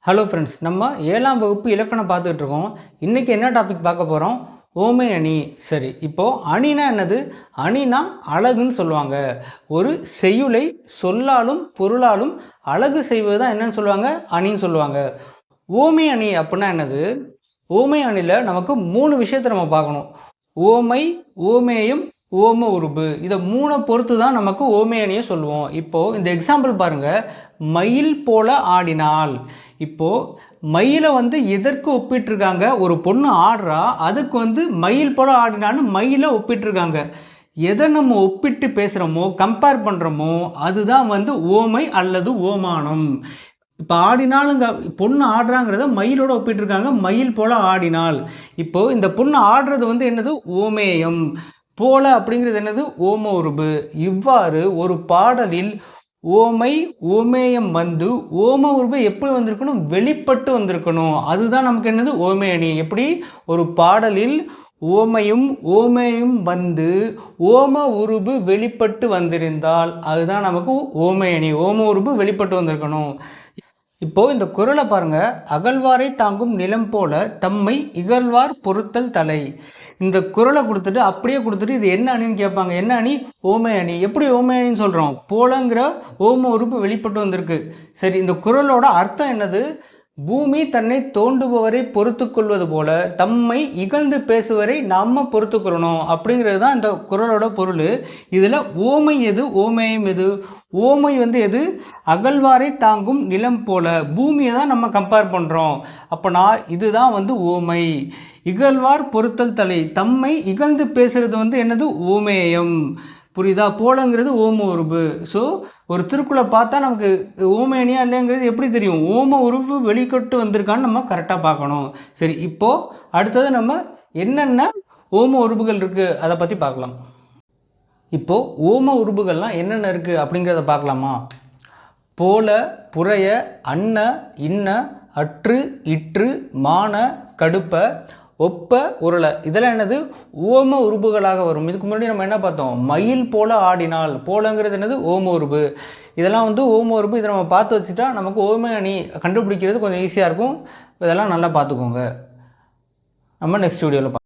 Hello friends, நம்ம 7ஆம் வகுப்பு இலக்கணம் பார்த்துக்கிட்டு இருக்கோம். இன்றைக்கி என்ன டாபிக் பார்க்க போகிறோம்? ஓமை அணி. சரி, இப்போது அணினா என்னது? அணினா அழகுன்னு சொல்லுவாங்க. ஒரு செய்யுளை சொல்லாலும் பொருளாலும் அழகு செய்வது தான் என்னன்னு சொல்லுவாங்க? அணின்னு சொல்லுவாங்க. ஓமை அணி அப்படின்னா என்னது? ஓமை அணியில் நமக்கு 3 விஷயத்தை நம்ம பார்க்கணும். ஓமை, ஓமேயம், ஓம உருபு. இதை 3 பொறுத்து தான் நமக்கு ஓமை அணியை சொல்லுவோம். இப்போது இந்த எக்ஸாம்பிள் பாருங்கள். மயில் போல ஆடினாள். இப்போது மயிலை எதற்கு ஒப்பிட்டிருக்காங்க? ஒரு பொண்ணு ஆடுறா, அதுக்கு மயில் போல ஆடினான்னு மயிலை ஒப்பிட்டிருக்காங்க. எதை நம்ம ஒப்பிட்டு பேசுகிறோமோ, கம்பேர் பண்ணுறோமோ, அதுதான் ஓமை அல்லது ஓமானம். இப்போ ஆடினாலுங்க, பொண்ணு ஆடுறாங்கிறத மயிலோட ஒப்பிட்டிருக்காங்க. மயில் போல ஆடினாள். இப்போது இந்த பொண்ணு ஆடுறது என்னது? ஓமேயம். போல அப்படிங்கிறது என்னது? ஓம உருபு. இவ்வாறு ஒரு பாடலில் ஓமை, ஓமேயம் ஓம உருபு எப்படி வந்திருக்கணும்? வெளிப்பட்டு வந்திருக்கணும். அதுதான் நமக்கு என்னது? ஓமை அணி. எப்படி? ஒரு பாடலில் ஓமையும் ஓமேயும் ஓம உருபு வெளிப்பட்டு வந்திருந்தால் அதுதான் நமக்கு ஓமை அணி. ஓம உருபு வெளிப்பட்டு வந்திருக்கணும். இப்போது இந்த குறளை பாருங்கள். அகழ்வாரை தாங்கும் நிலம் போல தம்மை இகழ்வார் பொறுத்தல் தலை. இந்த குறளை அப்படியே இது என்ன அணின்னு கேட்பாங்க. என்ன அணி? ஓமை அணி. எப்படி ஓமை அணின்னு சொல்கிறோம்? போலங்கிற ஓம உறுப்பு வெளிப்பட்டு வந்திருக்கு. சரி, இந்த குறளோட அர்த்தம் என்னது? பூமி தன்னை தோண்டுபவரை பொறுத்து கொள்வது போல தம்மை இகழ்ந்து பேசுவரை நம்ம பொறுத்துக்கொள்ளணும் அப்படிங்கிறது தான் இந்த குறளோட பொருள். இதில் ஓமை எது, ஓமேயம் எது? ஓமை எது? அகழ்வாரை தாங்கும் நிலம் போல, பூமியை தான் நம்ம கம்பேர் பண்ணுறோம். அப்போனா இதுதான் ஓமை. இகழ்வார் பொறுத்தல் தலை, தம்மை இகழ்ந்து பேசுறது என்னது? ஓமேயம். புரியுதா? போலங்கிறது ஓம உருபு. ஸோ ஒரு திருக்குறளை பார்த்தா நமக்கு ஓமை அணியா இல்லைங்கிறது எப்படி தெரியும்? ஓம உருவு வெளிக்கொட்டு வந்திருக்கான்னு நம்ம கரெக்டாக பார்க்கணும். சரி, இப்போது அடுத்தது நம்ம என்னென்ன ஓம உருபுகள் இருக்குது அதை பற்றி பார்க்கலாம். இப்போது ஓம உருபுகள்லாம் என்னென்ன இருக்குது அப்படிங்கிறத பார்க்கலாமா? போல, புறைய, அன்ன, இன்ன, அற்று, இற்று, மான, கடுப்ப, ஒப்ப, உருளை. இதெல்லாம் என்னது? ஓம உருபுகளாக வரும். இதுக்கு முன்னாடி நம்ம என்ன பார்த்தோம்? மயில் போல ஆடினால். போலங்கிறது என்னது? ஓம உருபு. இதெல்லாம் ஓம உருபு. இதை நம்ம பார்த்து வச்சுட்டா நமக்கு ஓமை அணி கண்டுபிடிக்கிறது கொஞ்சம் ஈஸியாக இருக்கும். இதெல்லாம் நல்லா பார்த்துக்கோங்க. நம்ம நெக்ஸ்ட் வீடியோவில் பார்க்கலாம்.